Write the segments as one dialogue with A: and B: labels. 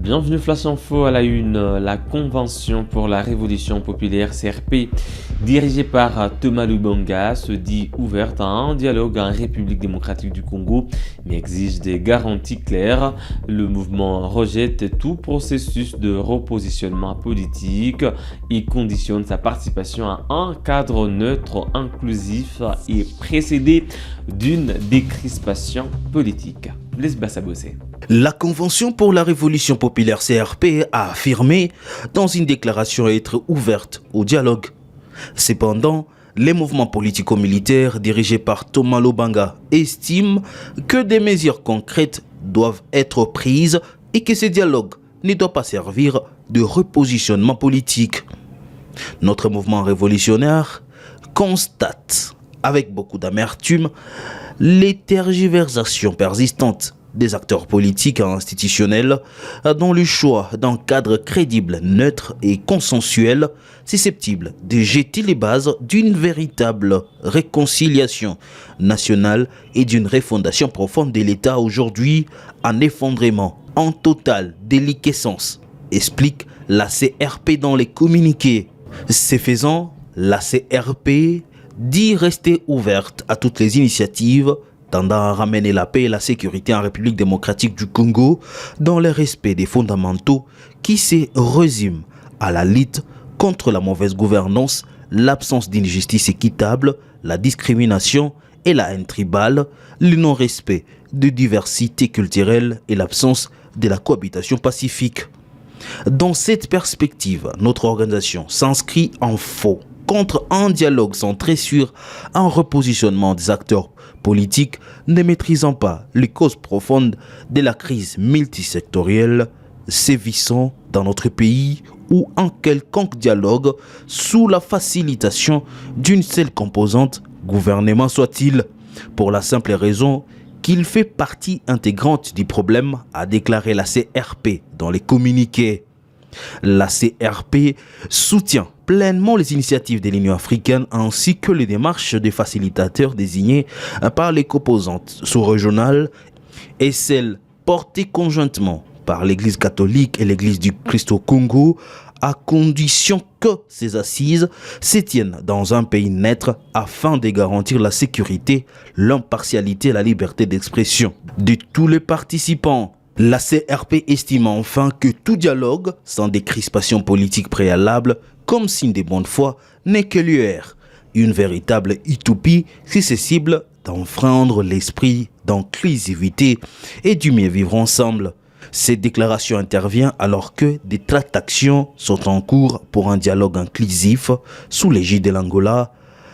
A: Bienvenue Flash Info à la une. La Convention pour la Révolution Populaire CRP, dirigée par Thomas Lubanga, se dit ouverte à un dialogue en République démocratique du Congo, mais exige des garanties claires. Le mouvement rejette tout processus de repositionnement politique et conditionne sa participation à un cadre neutre, inclusif et précédé d'une décrispation politique. Laisse Bassabossé.
B: La Convention pour la Révolution Populaire CRP a affirmé dans une déclaration être ouverte au dialogue. Cependant, les mouvements politico-militaires dirigés par Thomas Lubanga estiment que des mesures concrètes doivent être prises et que ce dialogue ne doit pas servir de repositionnement politique. Notre mouvement révolutionnaire constate avec beaucoup d'amertume les tergiversations persistantes des acteurs politiques et institutionnels dans le choix d'un cadre crédible, neutre et consensuel susceptible de jeter les bases d'une véritable réconciliation nationale et d'une refondation profonde de l'État aujourd'hui en effondrement, en totale déliquescence, explique la CRP dans les communiqués. Ce faisant, la CRP dit rester ouverte à toutes les initiatives tendant à ramener la paix et la sécurité en République démocratique du Congo dans le respect des fondamentaux qui se résument à la lutte contre la mauvaise gouvernance, l'absence d'une justice équitable, la discrimination et la haine tribale, le non-respect de diversité culturelle et l'absence de la cohabitation pacifique. Dans cette perspective, notre organisation s'inscrit en faux contre un dialogue centré sur un repositionnement des acteurs politiques ne maîtrisant pas les causes profondes de la crise multisectorielle sévissant dans notre pays ou un quelconque dialogue sous la facilitation d'une seule composante, gouvernement soit-il, pour la simple raison qu'il fait partie intégrante du problème, a déclaré la CRP dans les communiqués. La CRP soutient pleinement les initiatives de l'Union africaine ainsi que les démarches des facilitateurs désignés par les composantes sous-régionales et celles portées conjointement par l'Église catholique et l'Église du Christ au Congo, à condition que ces assises se tiennent dans un pays neutre afin de garantir la sécurité, l'impartialité et la liberté d'expression de tous les participants. La CRP estime enfin que tout dialogue sans décrispation politique préalable comme signe de bonne foi n'est que lueur, une véritable utopie susceptible d'enfreindre l'esprit d'inclusivité et du mieux vivre ensemble. Cette déclaration intervient alors que des tractations sont en cours pour un dialogue inclusif sous l'égide de l'Angola,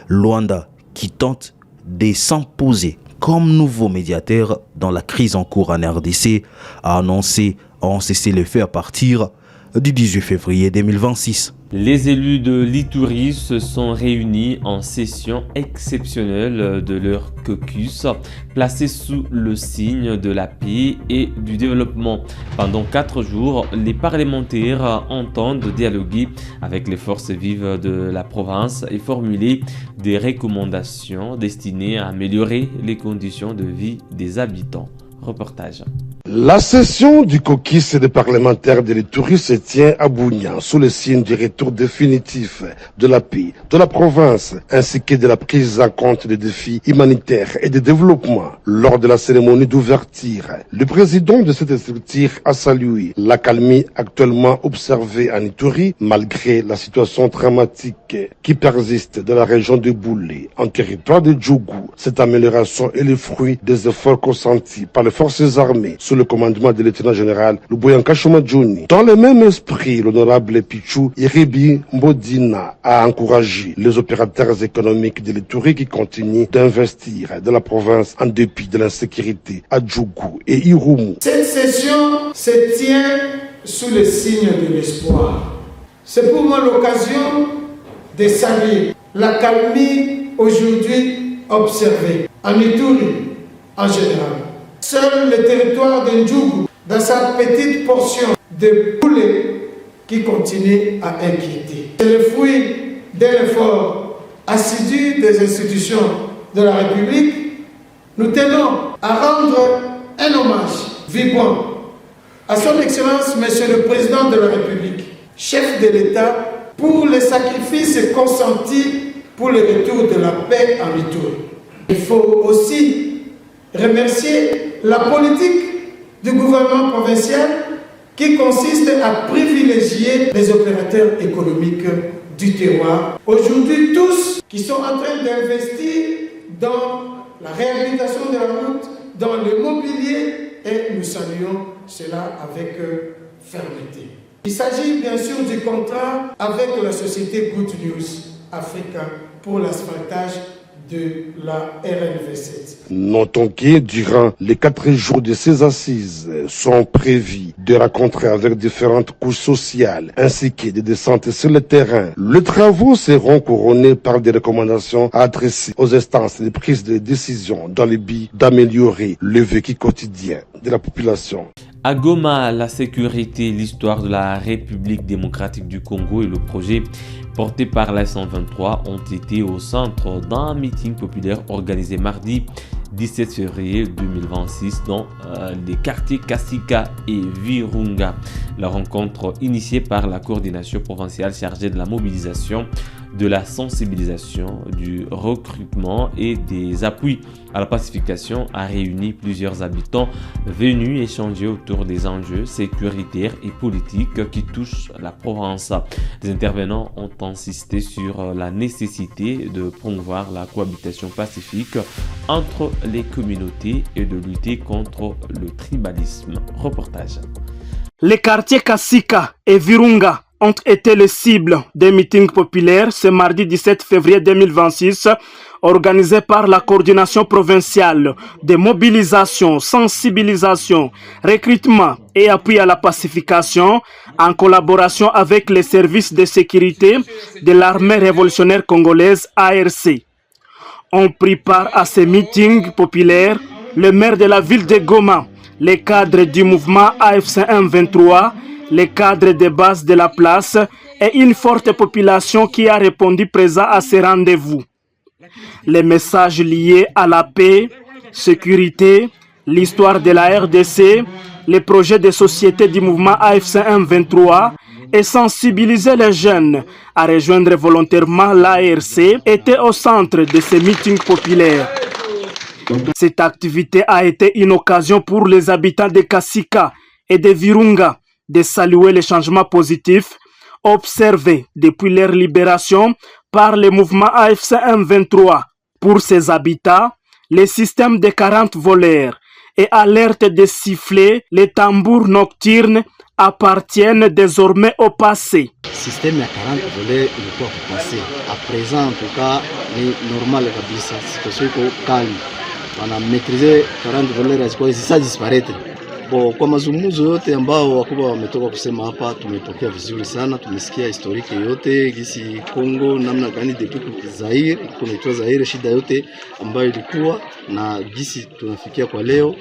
B: Luanda qui tente de s'imposer comme nouveau médiateur dans la crise en cours en RDC, a annoncé un cessez-le-feu à partir du 18 février 2026.
A: Les élus de l'Ituri se sont réunis en session exceptionnelle de leur caucus, placé sous le signe de la paix et du développement. Pendant 4 jours, les parlementaires entendent dialoguer avec les forces vives de la province et formuler des recommandations destinées à améliorer les conditions de vie des habitants. Reportage.
C: La session du caucus des parlementaires de l'Ituri se tient à Bunia sous le signe du retour définitif de la paix de la province ainsi que de la prise en compte des défis humanitaires et de développement. Lors de la cérémonie d'ouverture, le président de cette structure a salué l'accalmie actuellement observée en Ituri malgré la situation dramatique qui persiste dans la région de Boulé, en territoire de Djougou. Cette amélioration est le fruit des efforts consentis par les forces armées sous le commandement de lieutenant-général Luboyanka Shomadjouni. Dans le même esprit, l'honorable Pichou Iribi Mbodina a encouragé les opérateurs économiques de l'Ituri qui continuent d'investir dans la province en dépit de l'insécurité à Djougou et Irumu.
D: Cette session se tient sous le signe de l'espoir. C'est pour moi l'occasion de saluer l'accalmie aujourd'hui observée en Ituri en général. Seul le territoire de Ndjougou, dans sa petite portion de poulet, qui continue à inquiéter. C'est le fruit d'un effort assidu des institutions de la République. Nous tenons à rendre un hommage vibrant à son Excellence, Monsieur le Président de la République, chef de l'État, pour les sacrifices consentis pour le retour de la paix en Ituri. Il faut aussi remercier la politique du gouvernement provincial qui consiste à privilégier les opérateurs économiques du terroir. Aujourd'hui, tous qui sont en train d'investir dans la réhabilitation de la route, dans le mobilier, et nous saluons cela avec fermeté. Il s'agit bien sûr du contrat avec la société Good News Africa pour l'asphaltage de la RNV7.
C: Notons que durant les 4 jours de ces assises sont prévus de rencontrer avec différentes couches sociales ainsi que des descentes sur le terrain. Les travaux seront couronnés par des recommandations adressées aux instances de prise de décision dans le but d'améliorer le vécu quotidien de la population.
A: À Goma, la sécurité, l'histoire de la République démocratique du Congo et le projet porté par la 123 ont été au centre d'un meeting populaire organisé mardi 17 février 2026 dans les quartiers Kasika et Virunga. La rencontre initiée par la coordination provinciale chargée de la mobilisation, de la sensibilisation, du recrutement et des appuis à la pacification a réuni plusieurs habitants venus échanger autour des enjeux sécuritaires et politiques qui touchent la province. Les intervenants ont insisté sur la nécessité de promouvoir la cohabitation pacifique entre les communautés et de lutter contre le tribalisme. Reportage.
E: Les quartiers Kasika et Virunga ont été les cibles des meetings populaires ce mardi 17 février 2026 organisés par la coordination provinciale de mobilisation, sensibilisation, recrutement et appui à la pacification en collaboration avec les services de sécurité de l'armée révolutionnaire congolaise ARC. Ont pris part à ces meetings populaires le maire de la ville de Goma, les cadres du mouvement AFC M23, les cadres de base de la place et une forte population qui a répondu présent à ces rendez-vous. Les messages liés à la paix, sécurité, l'histoire de la RDC, les projets de société du mouvement AFC M23 et sensibiliser les jeunes à rejoindre volontairement l'ARC étaient au centre de ces meetings populaires. Cette activité a été une occasion pour les habitants de Kasika et de Virunga de saluer les changements positifs observés depuis leur libération par le mouvement AFC M23. Pour ces habitants, les systèmes de 40 voleurs et alerte de sifflets, les tambours nocturnes appartiennent désormais au passé.
F: Le système ya 40 voleurs ilikuwa kupase. À présent, en tout cas, ni normal kabisa. Situation iko calme. Wana maîtriser 40 voleurs azikuwa zisa disparaître. Bon, kwa mazungumzo yote ambao wakubwa wametoka kusema hapa, tumepokea vizuri sana. Tumesikia historiki yote gisi Kongo namna gani depuis Zaire kunaitwa Zaire, shida yote ambayo ilikuwa na gisi tunafikia kwa leo.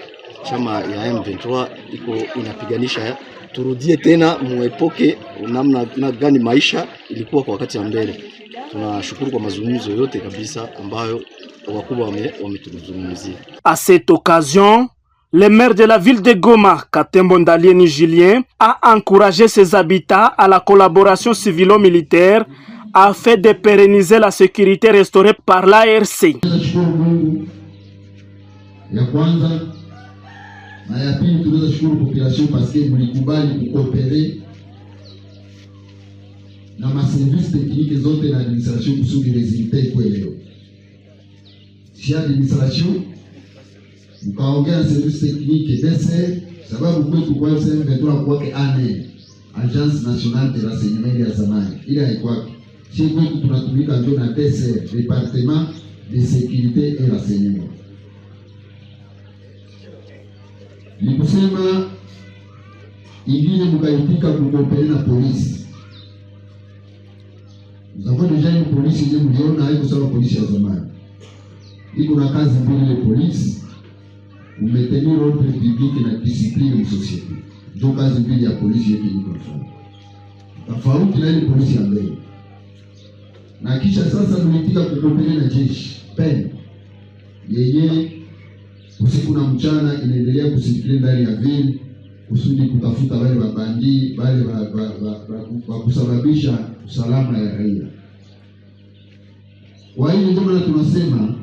F: Chama ya M23 iko inapiganisha turudie tena muepoke namna gani maisha ilikuwa kwa wakati wa mbele. Tunashukuru kwa mazungumzo yote kabisa ambayo wakubwa wametuzungumzia.
E: À cette occasion, le maire de la ville de Goma, Katembo Ndalieni Julien, a encouragé ses habitants à la collaboration civilo-militaire afin de pérenniser la sécurité restaurée par l'ARC.
G: Na ya pili tunaweza shukuru population parce que mlikubali kukoopere na maservice technique zote na administration kusudi resultat iko leo. Si administration mkaongea na service technique DC sababu kwetu kwa M23 kwake ANE, Agence Nationale de Renseignement ya zamani ile haikwake. Si kwetu tunatumika ndio na DC, Département de Sécurité et Renseignement. Ni kusema ingine mkaitika kukoopere na polisi. Mzako deja ni polisi ile mliona haiko sawa polisi ya zamani. Iko na kazi mbili ile polisi. Umetenir ordre public na discipline ya society. Ndio kazi mbili ya polisi yote iko nafanya. Tofauti na ile polisi ya mbele. Na kisha sasa mlitika kukoopere na jeshi. PEN. Yeye usiku na mchana inaendelea kusikiliza ndani ya vile kusudi kutafuta wale mabandi wale wa kusababisha usalama ya raia. Kwa hiyo ndio maana tunasema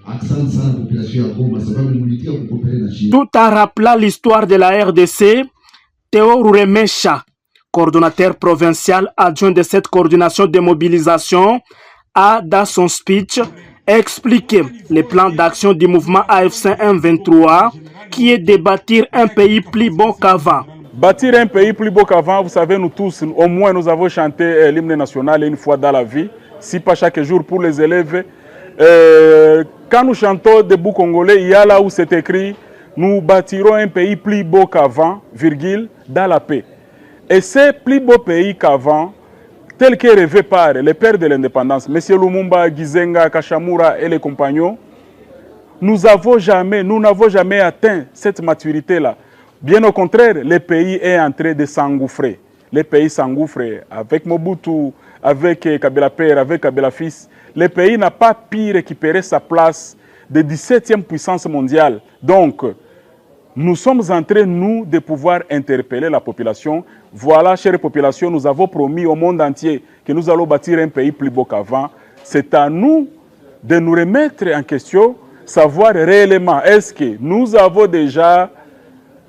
G: asante sana population ya Goma sababu mlitia kukopelea na shida.
E: Tout en rappelant l'histoire de la RDC, Théo Ruremesha, coordonnateur provincial adjoint de cette coordination de mobilisation, a dans son speech expliqué les plans d'action du mouvement AFC M23 qui est de bâtir un pays plus beau qu'avant.
H: Bâtir un pays plus beau qu'avant, vous savez, nous tous, au moins nous avons chanté l'hymne national une fois dans la vie, si pas chaque jour pour les élèves. Quand nous chantons debout congolais, il y a là où c'est écrit « Nous bâtirons un pays plus beau qu'avant, virgule, dans la paix ». Et ce plus beau pays qu'avant, tel que rêvé par les pères de l'indépendance, M. Lumumba, Gizenga, Kachamura et les compagnons, nous n'avons jamais atteint cette maturité-là. Bien au contraire, le pays est en train de s'engouffrer. Le pays s'engouffre avec Mobutu, avec Kabila Père, avec Kabila Fils. Le pays n'a pas pu récupérer sa place de 17e puissance mondiale. Donc, nous sommes en train, nous, de pouvoir interpeller la population. Voilà, chère population, nous avons promis au monde entier que nous allons bâtir un pays plus beau qu'avant. C'est à nous de nous remettre en question, savoir réellement, est-ce que nous avons déjà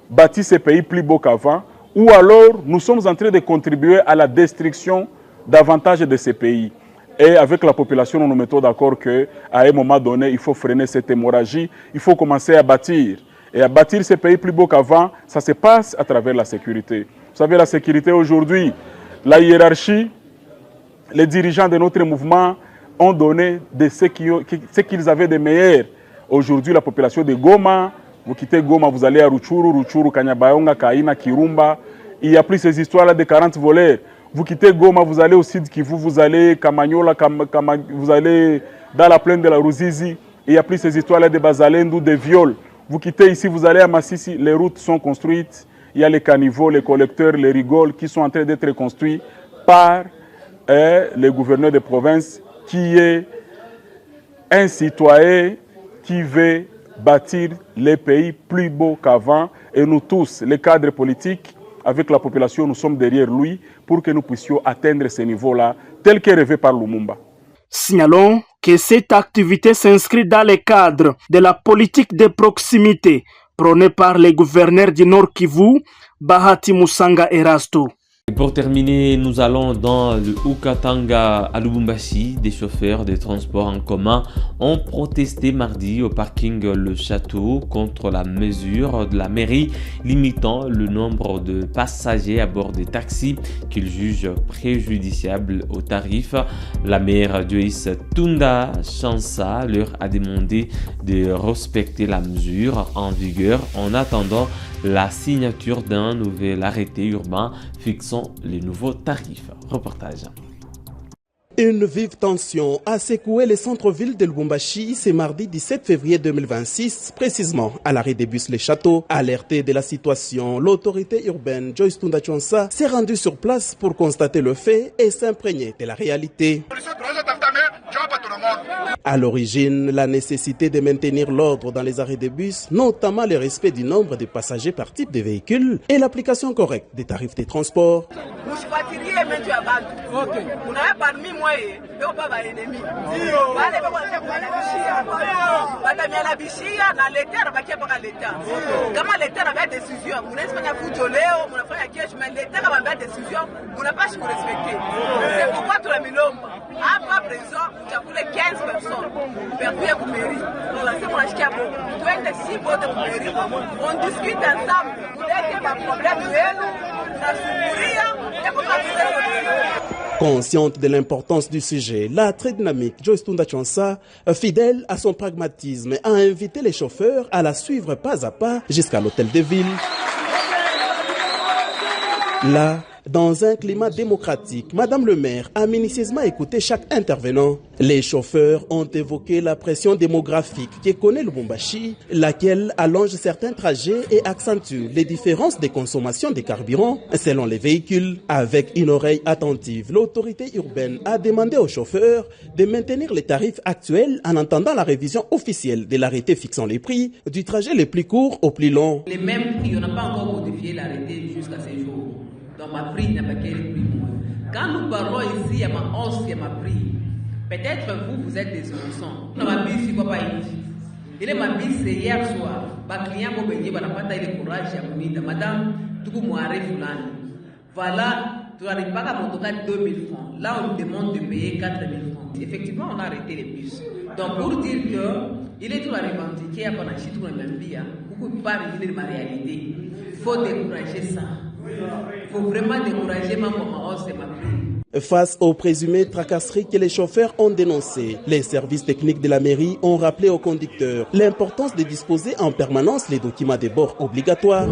H: bâti ce pays plus beau qu'avant, ou alors nous sommes en train de contribuer à la destruction davantage de ces pays. Et avec la population, nous nous mettons d'accord qu'à un moment donné, il faut freiner cette hémorragie, il faut commencer à bâtir. Et à bâtir ces pays plus beaux qu'avant, ça se passe à travers la sécurité. Vous savez, la sécurité aujourd'hui, la hiérarchie, les dirigeants de notre mouvement ont donné de ce qu'ils avaient de meilleur. Aujourd'hui, la population de Goma, vous quittez Goma, vous allez à Ruchuru, Kanyabayonga, Kaina, Kirumba. Il n'y a plus ces histoires-là de 40 voleurs. Vous quittez Goma, vous allez au Sud Kivu, vous allez Kamanyola, vous allez dans la plaine de la Ruzizi. Il n'y a plus ces histoires-là de Bazalendo, de viols. Vous quittez ici, vous allez à Massissi, les routes sont construites. Il y a les caniveaux, les collecteurs, les rigoles qui sont en train d'être construits par le gouverneur de province qui est un citoyen qui veut bâtir les pays plus beaux qu'avant. Et nous tous, les cadres politiques, avec la population, nous sommes derrière lui pour que nous puissions atteindre ce niveau-là, tel que rêvé par Lumumba.
E: Signalons que cette activité s'inscrit dans le cadre de la politique de proximité prônée par les gouverneurs du Nord Kivu, Bahati Musanga Erasto.
A: Et pour terminer, nous allons dans le Haut-Katanga à Lubumbashi. Des chauffeurs de transport en commun ont protesté mardi au parking Le Château contre la mesure de la mairie limitant le nombre de passagers à bord des taxis qu'ils jugent préjudiciables aux tarifs. La maire Joyce Tunda Chansa leur a demandé de respecter la mesure en vigueur en attendant la signature d'un nouvel arrêté urbain fixant les nouveaux tarifs. Reportage.
I: Une vive tension a secoué le centre-ville de Lubumbashi ce mardi 17 février 2026, précisément à l'arrêt des bus Les Châteaux. Alertée de la situation, l'autorité urbaine Joyce Tunda Chansa s'est rendue sur place pour constater le fait et s'imprégner de la réalité. À l'origine, la nécessité de maintenir l'ordre dans les arrêts de bus, notamment le respect du nombre de passagers par type de véhicule et l'application correcte des tarifs de transport.
J: On discute ensemble,
I: Consciente de l'importance du sujet, la très dynamique Joyce Tunda Chansa, fidèle à son pragmatisme, a invité les chauffeurs à la suivre pas à pas jusqu'à l'hôtel de ville. Là, Dans un climat démocratique, Madame le maire a minutieusement écouté chaque intervenant. Les chauffeurs ont évoqué la pression démographique que connaît Lubumbashi, laquelle allonge certains trajets et accentue les différences de consommation des carburants selon les véhicules. Avec une oreille attentive, l'autorité urbaine a demandé aux chauffeurs de maintenir les tarifs actuels en attendant la révision officielle de l'arrêté fixant les prix du trajet les plus courts au plus long.
K: Les mêmes prix, on n'a pas encore modifié l'arrêté jusqu'à ce jour. Donc ma prix n'a pas quel prix. Quand nous parlons ici, il y a ma hausse, il y a ma prix. Peut-être vous êtes des innocents. On ma bise, il ne va pas y. Il est ma bise, c'est hier soir. Ma client m'a dit, n'a pas eu le courage à me madame, tout le monde arrive là. Voilà, tu n'arrives pas à monter 2 000 francs. Là, on me demande de payer 4 000 francs. Effectivement, on a arrêté les bus. Donc, pour dire qu'il est tout à revendiquer à Panachi, tout le même bien, beaucoup ne pas révéler ma réalité. Il faut décourager ça. Il faut vraiment décourager ma maman, c'est ma prix.
I: Face aux présumées tracasseries que les chauffeurs ont dénoncées, les services techniques de la mairie ont rappelé aux conducteurs l'importance de disposer en permanence les documents de bord obligatoires.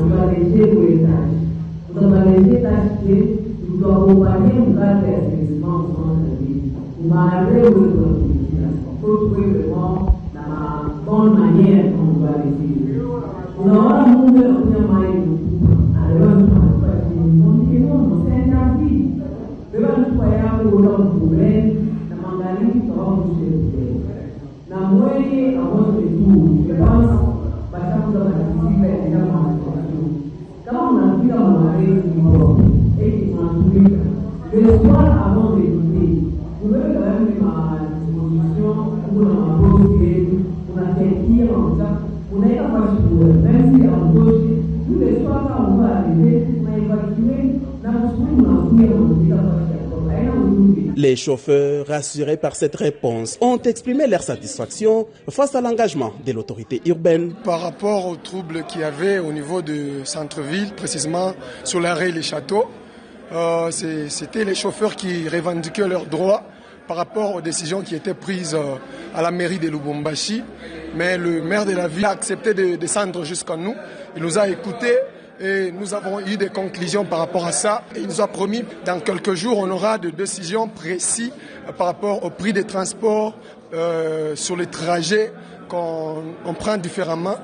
I: Les chauffeurs, rassurés par cette réponse, ont exprimé leur satisfaction face à l'engagement de l'autorité urbaine.
L: Par rapport aux troubles qu'il y avait au niveau du centre-ville, précisément sur l'arrêt Les Châteaux, c'était les chauffeurs qui revendiquaient leurs droits par rapport aux décisions qui étaient prises à la mairie de Lubumbashi. Mais le maire de la ville a accepté de descendre jusqu'à nous. Il nous a écoutés. Et nous avons eu des conclusions par rapport à ça. Et il nous a promis, dans quelques jours, on aura des décisions précises par rapport au prix des transports, sur les trajets qu'on prend différemment,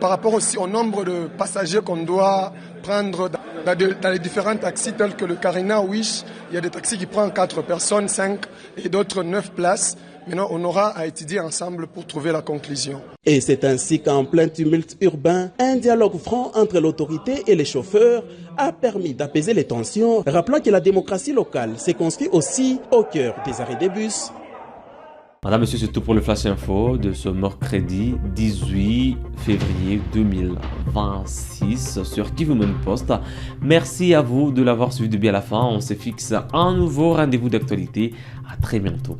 L: par rapport aussi au nombre de passagers qu'on doit prendre dans les différents taxis tels que le Carina Wish. Il y a des taxis qui prennent 4 personnes, 5 et d'autres 9 places. Maintenant, on aura à étudier ensemble pour trouver la conclusion.
I: Et c'est ainsi qu'en plein tumulte urbain, un dialogue franc entre l'autorité et les chauffeurs a permis d'apaiser les tensions, rappelant que la démocratie locale s'est construite aussi au cœur des arrêts des bus.
A: Madame, monsieur, c'est tout pour le Flash Info de ce mercredi 18 février 2026 sur Kivumen Post. Merci à vous de l'avoir suivi de bien à la fin. On se fixe un nouveau rendez-vous d'actualité. À très bientôt.